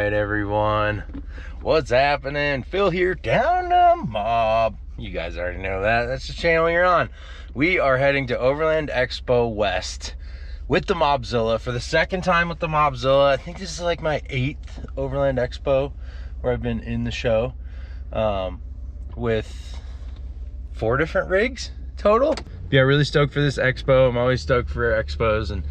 right, everyone. What's happening? Phil here, down the mob. You guys already know that. That's the channel you're on. We are heading to Overland Expo West with the Mobzilla for the second time with the Mobzilla. I think this is like my 8th Overland Expo where I've been in the show with 4 different rigs total. Yeah, really stoked for this expo. I'm always stoked for expos and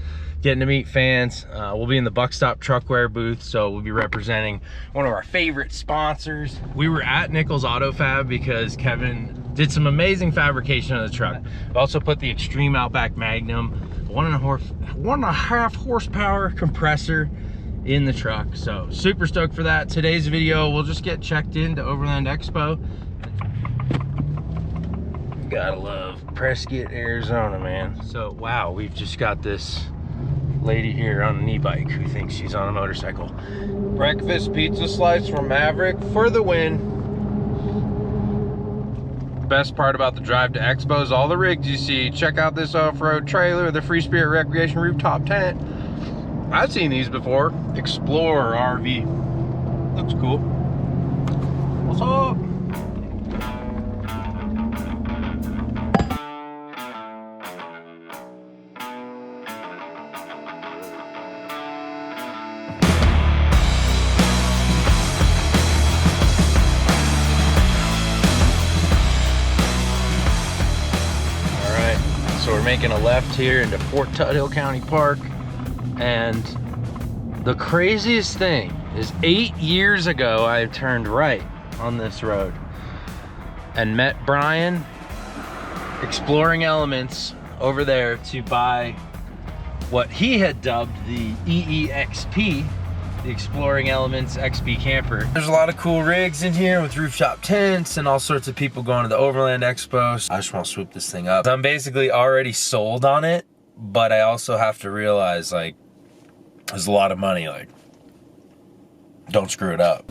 getting to meet fans. We'll be in the Buck Stop Truckware booth, so we'll be representing one of our favorite sponsors. We were at Nicholls AutoFab because Kevin did some amazing fabrication of the truck. We also put the Extreme Outback Magnum 1.5 horsepower compressor in the truck. So super stoked for that. Today's video, we'll just get checked into Overland Expo. Gotta love Prescott, Arizona, man. So wow, we've just got this lady here on an e-bike who thinks she's on a motorcycle. Breakfast pizza slice from Maverick for the win. Best part about the drive to Expo is all the rigs you see. Check out this off-road trailer, the Free Spirit Recreation rooftop tent. I've seen these before. Explorer RV. Looks cool. What's up? So we're making a left here into Fort Tuthill County Park, and the craziest thing is 8 years ago I turned right on this road and met Brian Exploring Elements over there to buy what he had dubbed the EEXP, the Exploring Elements XP camper. There's a lot of cool rigs in here with rooftop tents and all sorts of people going to the Overland Expo. I just want to swoop this thing up. I'm basically already sold on it, but I also have to realize, like, there's a lot of money, like, don't screw it up.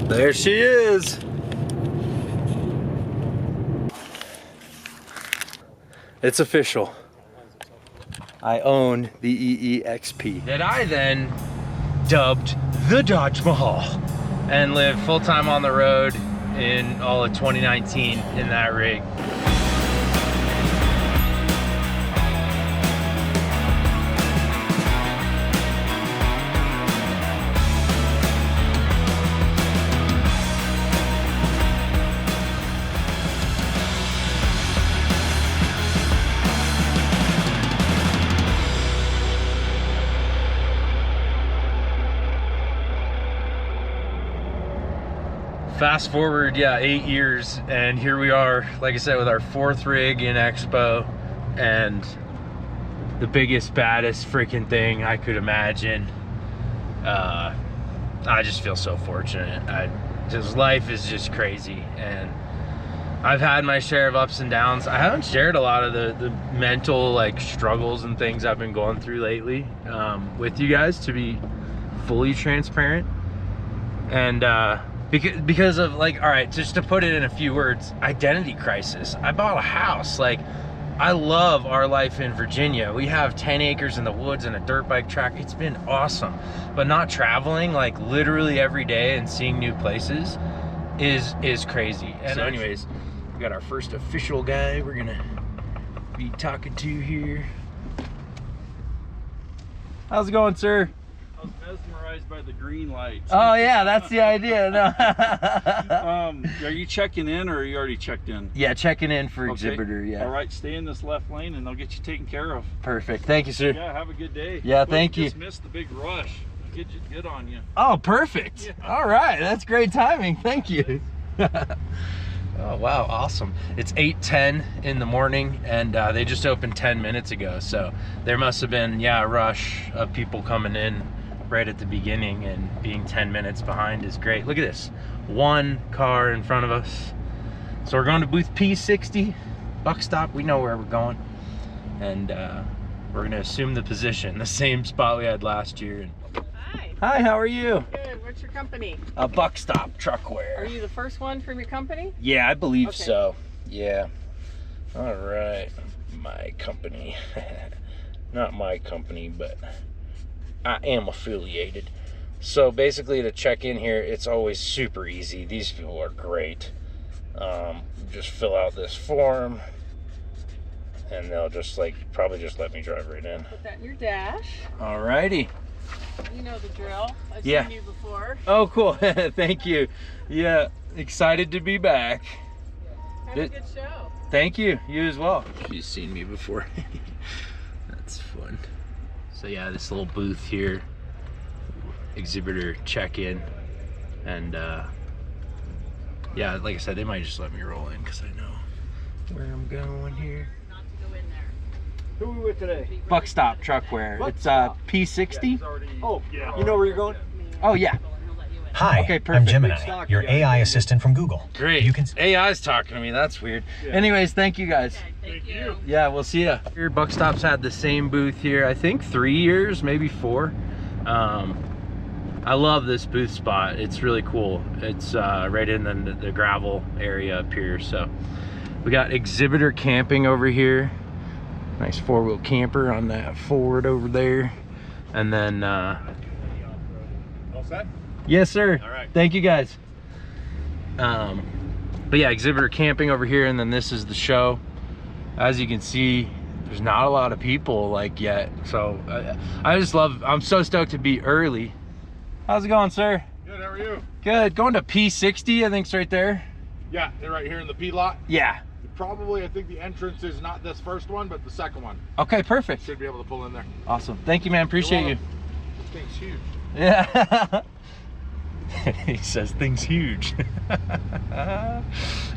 There she is. It's official. I own the EEXP that I then dubbed the Dodge Mahal and lived full-time on the road in all of 2019 in that rig. Fast forward, yeah, 8 years, and here we are, like I said, with our 4th rig in Expo, and the biggest, baddest freaking thing I could imagine. I just feel so fortunate. Just life is just crazy, and I've had my share of ups and downs. I haven't shared a lot of the mental, like, struggles and things I've been going through lately with you guys, to be fully transparent. And because of, like, all right, just to put it in a few words, identity crisis. I bought a house. Like, I love our life in Virginia. We have 10 acres in the woods and a dirt bike track. It's been awesome. But not traveling, like, literally every day and seeing new places is crazy. And so anyways, we got our first official guy we're gonna be talking to here. How's it going, sir? I was mesmerized by the green lights. Oh yeah, that's the idea. No. Are you checking in, or are you already checked in? Yeah, checking in for Okay. Exhibitor, yeah. All right, stay in this left lane and they'll get you taken care of. Perfect. Thank you, sir. Yeah, have a good day. Yeah, thank you. Just missed the big rush. Get you good on you. Oh, perfect. Yeah. All right, that's great timing. Thank you. Oh wow, awesome. It's 8:10 in the morning, and they just opened 10 minutes ago, so there must have been, yeah, a rush of people coming in right at the beginning, and being 10 minutes behind is great. Look at this, one car in front of us. So we're going to booth P60, Buck Stop. We know where we're going, and we're gonna assume the position, the same spot we had last year. Hi. Hi, how are you? Good. What's your company? Buck Stop Truckware. Are you the first one from your company? Yeah, I believe Okay. so. Yeah. All right. My company. not my company, but I am affiliated. So basically to check in here, it's always super easy. These people are great. Just fill out this form and they'll just probably just let me drive right in. Put that in your dash. Alrighty. You know the drill. I've Yeah. seen you before. Oh, cool. Thank you. Yeah, excited to be back. Have a good show. Thank you. You as well. She's seen me before. That's fun. So yeah, this little booth here, Exhibitor check-in, and yeah, like I said, they might just let me roll in because I know where I'm going here. Not to go in there. Who are we with today? Buck Stop Truckware. Buck It's Stop. P60. Oh, yeah. You know where you're going? Oh yeah. Hi, Okay, I'm perfect. Gemini, your AI assistant from Google. Great. You can AI's talking to me. That's weird. Yeah. Anyways, thank you guys. Thank you. Yeah, we'll see ya. Here, Buck Stop's had the same booth here, I think 3 years, maybe 4. I love this booth spot. It's really cool. It's right in the gravel area up here. So we got Exhibitor camping over here. Nice 4-wheel camper on that Ford over there. And then, All set? yes, sir. All right. Thank you guys. But yeah, Exhibitor camping over here, and then this is the show. As you can see, there's not a lot of people yet. So I just love, I'm so stoked to be early. How's it going, sir? Good, how are you? Good. Going to P60, I think it's right there. Yeah, they're right here in the P lot. Yeah. Probably, I think the entrance is not this first one, but the second one. Okay, perfect. Should be able to pull in there. Awesome. Thank you, man. Appreciate you. welcome. This thing's huge. Yeah. He says things huge.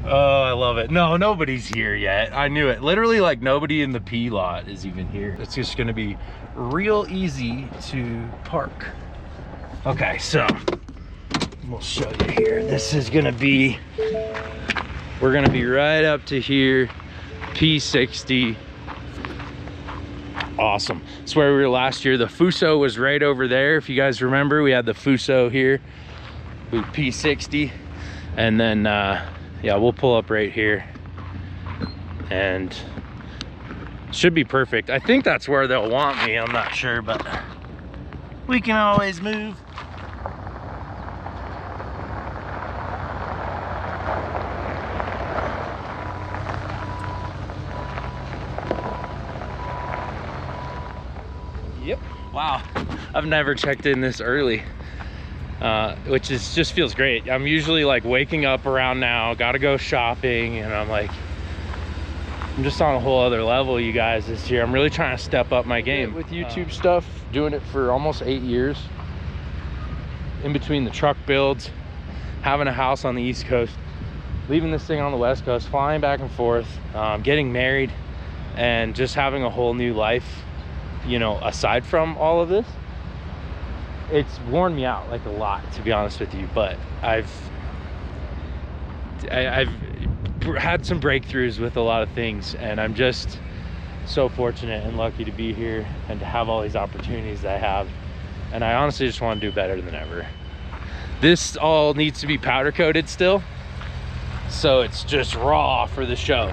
Oh, I love it. No, nobody's here yet. I knew it. Literally, nobody in the P lot is even here. It's just gonna be real easy to park. Okay, so we'll show you here. This is gonna be, we're gonna be right up to here, P60. Awesome. It's where we were last year. The Fuso was right over there. If you guys remember, we had the Fuso here with P60. And then, yeah, we'll pull up right here. And should be perfect. I think that's where they'll want me. I'm not sure, but we can always move. Yep. Wow, I've never checked in this early, which is just feels great. I'm usually waking up around now, gotta go shopping, and I'm just on a whole other level, you guys, this year. I'm really trying to step up my game with YouTube stuff, doing it for almost 8 years. In between the truck builds, having a house on the East Coast, leaving this thing on the West Coast, flying back and forth, getting married, and just having a whole new life, you know, aside from all of this. It's worn me out a lot, to be honest with you, but I've had some breakthroughs with a lot of things, and I'm just so fortunate and lucky to be here and to have all these opportunities that I have. And I honestly just want to do better than ever. This all needs to be powder coated still, so it's just raw for the show.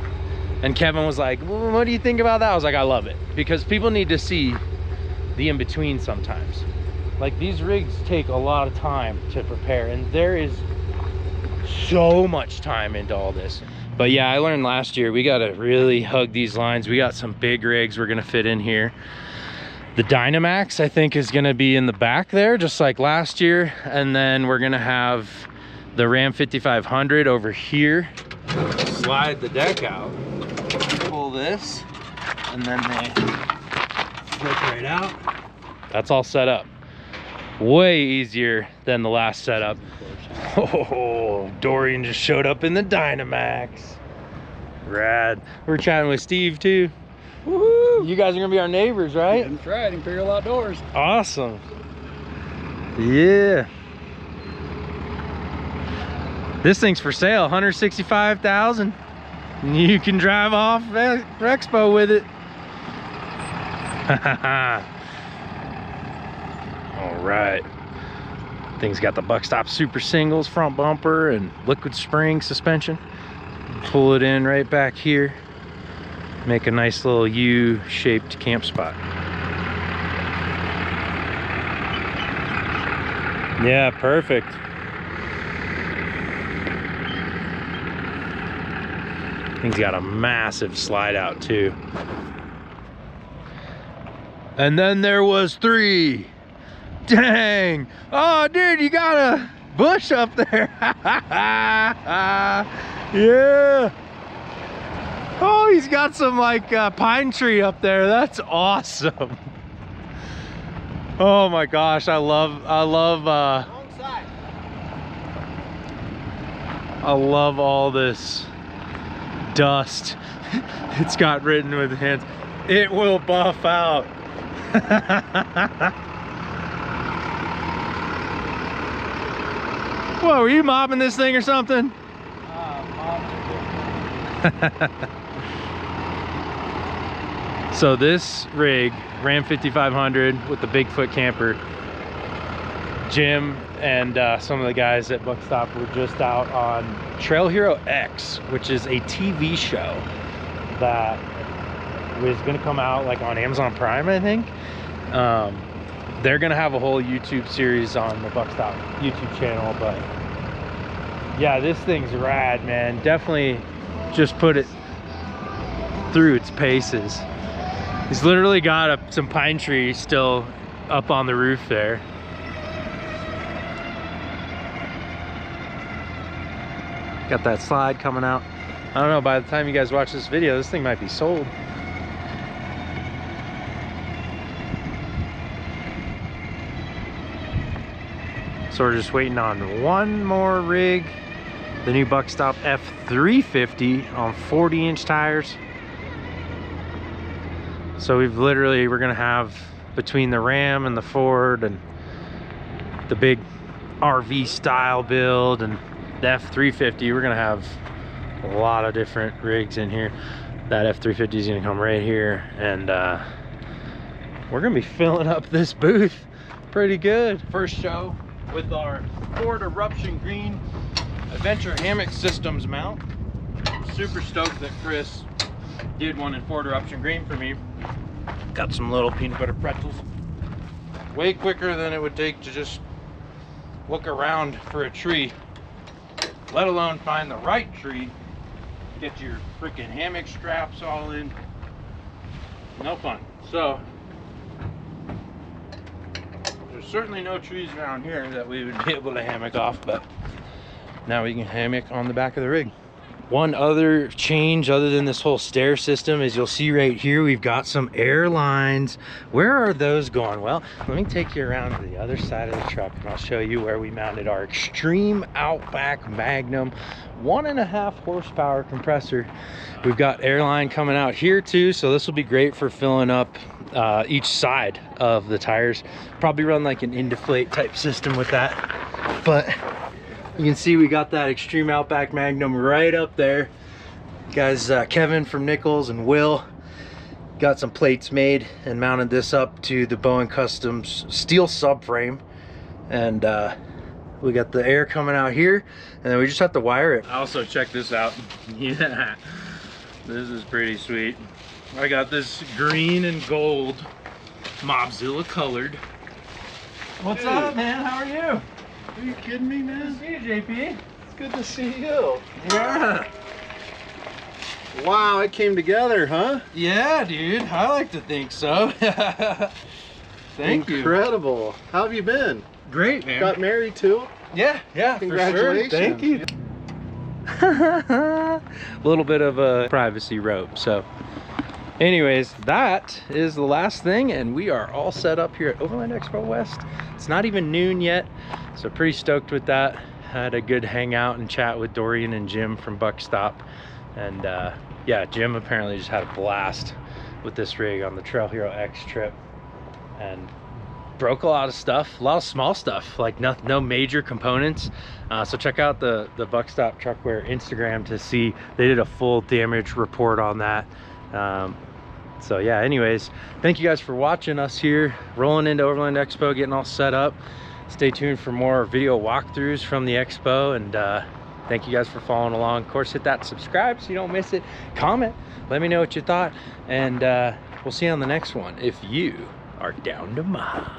And Kevin was like, well, what do you think about that? I was like, I love it, because people need to see the in-between sometimes. These rigs take a lot of time to prepare, and there is so much time into all this. But yeah, I learned last year, we got to really hug these lines. We got some big rigs we're going to fit in here. The Dynamax, I think, is going to be in the back there, just like last year. And then we're going to have the Ram 5500 over here. Slide the deck out, pull this, and then they flip right out. That's all set up. Way easier than the last setup. Oh, Dorian just showed up in the Dynamax. Rad. We're chatting with Steve too. Woohoo! You guys are gonna be our neighbors, right? That's right, Imperial Outdoors. Awesome. Yeah. This thing's for sale, 165,000. You can drive off Expo with it. All right. Thing's got the Buck Stop Super Singles front bumper and liquid spring suspension. Pull it in right back here. Make a nice little U-shaped camp spot. Yeah, perfect. Thing's got a massive slide out too. And then there was 3. Dang. Oh, dude, you got a bush up there. Yeah. Oh, he's got some like pine tree up there. That's awesome. Oh my gosh, I love all this dust. It's got written with hands. It will buff out. Whoa, were you mopping this thing or something? So this rig, Ram 5500 with the Bigfoot camper, Jim and some of the guys at Buck Stop were just out on Trail Hero X, which is a TV show that was gonna come out like on Amazon Prime, I think. They're gonna have a whole YouTube series on the Buck Stop YouTube channel, but yeah, this thing's rad, man. Definitely just put it through its paces. He's literally got some pine trees still up on the roof there. Got that slide coming out. I don't know, by the time you guys watch this video, this thing might be sold. So we're just waiting on one more rig. The new Buck Stop F-350 on 40-inch tires. So we're gonna have, between the Ram and the Ford and the big RV style build and the F-350, we're gonna have a lot of different rigs in here. That F-350 is gonna come right here, and we're gonna be filling up this booth pretty good. First show with our Ford Eruption Green Adventure Hammock Systems mount. Super stoked that Chris did one in Ford Eruption Green for me. Got some little peanut butter pretzels. Way quicker than it would take to just look around for a tree, let alone find the right tree. Get your freaking hammock straps all in. No fun. So there's certainly no trees around here that we would be able to hammock off, but now we can hammock on the back of the rig. One other change other than this whole stair system is you'll see right here we've got some air lines. Where are those going? Well, let me take you around to the other side of the truck and I'll show you where we mounted our Extreme Outback Magnum 1.5 horsepower compressor. We've got airline coming out here too, so this will be great for filling up each side of the tires. Probably run like an in-deflate type system with that, but you can see we got that Extreme Outback Magnum right up there. Guys, Kevin from Nicholls and Will got some plates made and mounted this up to the Boeing Customs steel subframe. And we got the air coming out here, and then we just have to wire it. Also, check this out. Yeah, this is pretty sweet. I got this green and gold Mobzilla colored. What's up, man? How are you? Are you kidding me, man? Good to see you, JP. It's good to see you. Yeah. Wow, it came together, huh? Yeah, dude. I like to think so. Thank you. Incredible. How have you been? Great, man. Got married too? Yeah, Congratulations. For sure. Thank you. A little bit of a privacy rope. So anyways, that is the last thing, and we are all set up here at Overland Expo West. It's not even noon yet, so pretty stoked with that. Had a good hangout and chat with Dorian and Jim from Buck Stop, and yeah, Jim apparently just had a blast with this rig on the Trail Hero X trip and broke a lot of stuff, a lot of small stuff, like no major components. So check out the Buck Stop Truckware Instagram to see, they did a full damage report on that. So yeah, anyways, thank you guys for watching us here rolling into Overland Expo, getting all set up. Stay tuned for more video walkthroughs from the expo, and thank you guys for following along. Of course, hit that subscribe so you don't miss it. Comment, let me know what you thought, and we'll see you on the next one if you are down to mob.